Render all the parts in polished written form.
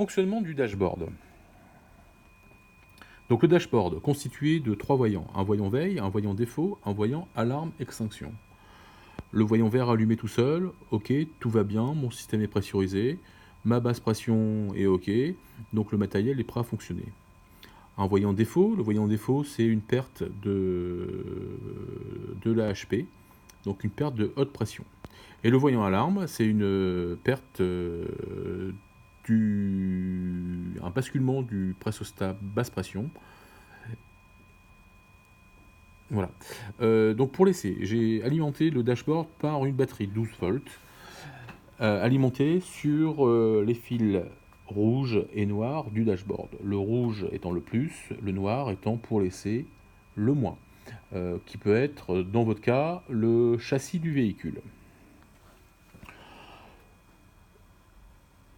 Fonctionnement du dashboard. Donc le dashboard constitué de 3 voyants. Un voyant veille, un voyant défaut, un voyant alarme extinction. Le voyant vert allumé tout seul, ok, tout va bien, mon système est pressurisé, ma basse pression est ok, donc le matériel est prêt à fonctionner. Un voyant défaut, le voyant défaut c'est une perte de l'AHP, donc une perte de haute pression. Et le voyant alarme, c'est une perte un basculement du pressostat basse pression. Voilà. Donc pour l'essai, j'ai alimenté le dashboard par une batterie 12 volts, alimentée sur les fils rouge et noir du dashboard. Le rouge étant le plus, le noir étant pour l'essai le moins, qui peut être, dans votre cas, le châssis du véhicule.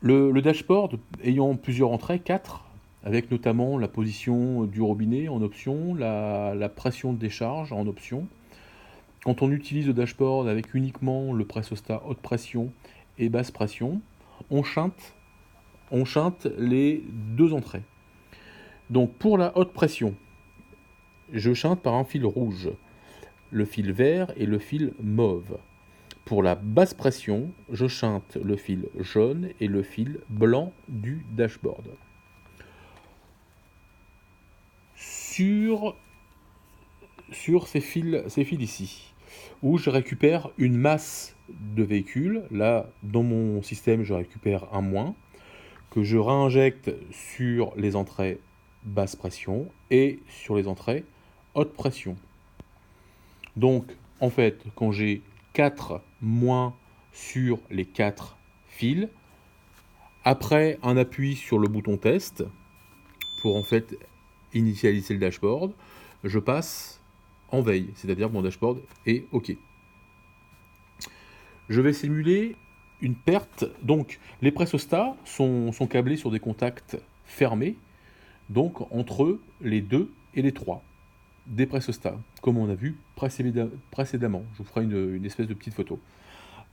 Le dashboard ayant plusieurs entrées, 4, avec notamment la position du robinet en option, la pression de décharge en option. Quand on utilise le dashboard avec uniquement le pressostat haute pression et basse pression, on chante les 2 entrées. Donc pour la haute pression, je chante par un fil rouge, le fil vert et le fil mauve. Pour la basse pression, je chante le fil jaune et le fil blanc du dashboard. Sur ces fils ici, où je récupère une masse de véhicules, là dans mon système je récupère un moins, que je réinjecte sur les entrées basse pression et sur les entrées haute pression. Donc en fait, quand j'ai 4 moins sur les 4 fils, après un appui sur le bouton test, pour en fait initialiser le dashboard, je passe en veille, c'est-à-dire que mon dashboard est OK. Je vais simuler une perte, donc les pressostats sont câblés sur des contacts fermés, donc entre les 2 et les 3 des pressostats, comme on a vu précédemment. Je vous ferai une espèce de petite photo.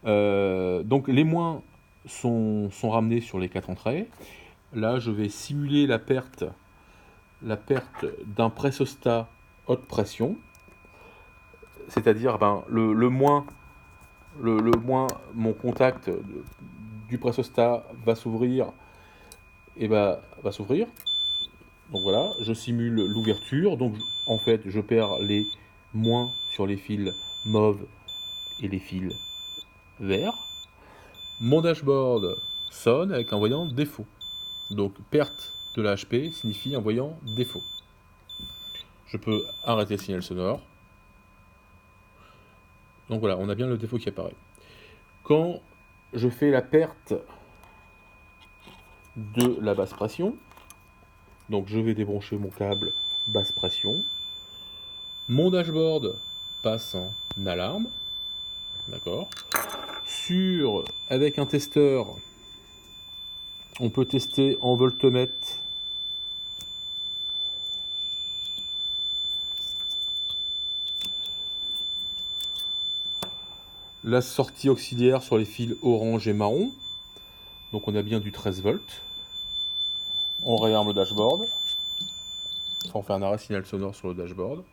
Donc les moins sont ramenés sur les 4 entrées. Là, je vais simuler la perte d'un pressostat haute pression, c'est-à-dire le moins, mon contact du pressostat va s'ouvrir et va s'ouvrir. Donc voilà, je simule l'ouverture. Donc en fait, je perds les moins sur les fils mauves et les fils verts. Mon dashboard sonne avec un voyant défaut. Donc perte de l'AHP signifie un voyant défaut. Je peux arrêter le signal sonore. Donc voilà, on a bien le défaut qui apparaît. Quand je fais la perte de la basse pression, donc je vais débrancher mon câble basse pression, mon dashboard passe en alarme, d'accord. Avec un testeur, on peut tester en voltmètre la sortie auxiliaire sur les fils orange et marron. Donc on a bien du 13 volts. On réarme le dashboard. On fait un arrêt signal sonore sur le dashboard.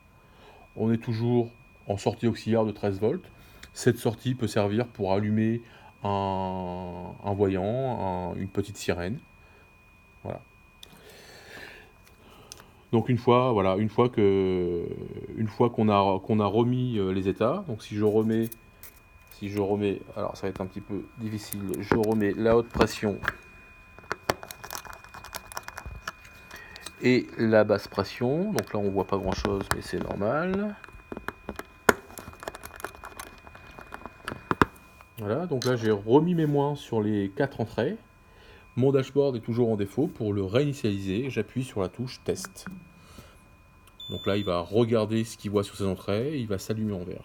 On est toujours en sortie auxiliaire de 13 volts. Cette sortie peut servir pour allumer un voyant, une petite sirène. Voilà. Donc une fois qu'on a remis les états, donc si je remets, alors ça va être un petit peu difficile, je remets la haute pression et la basse pression, donc là on voit pas grand chose mais c'est normal. Voilà, donc là j'ai remis mes moins sur les 4 entrées. Mon dashboard est toujours en défaut. Pour le réinitialiser, j'appuie sur la touche test. Donc là il va regarder ce qu'il voit sur ses entrées et il va s'allumer en vert.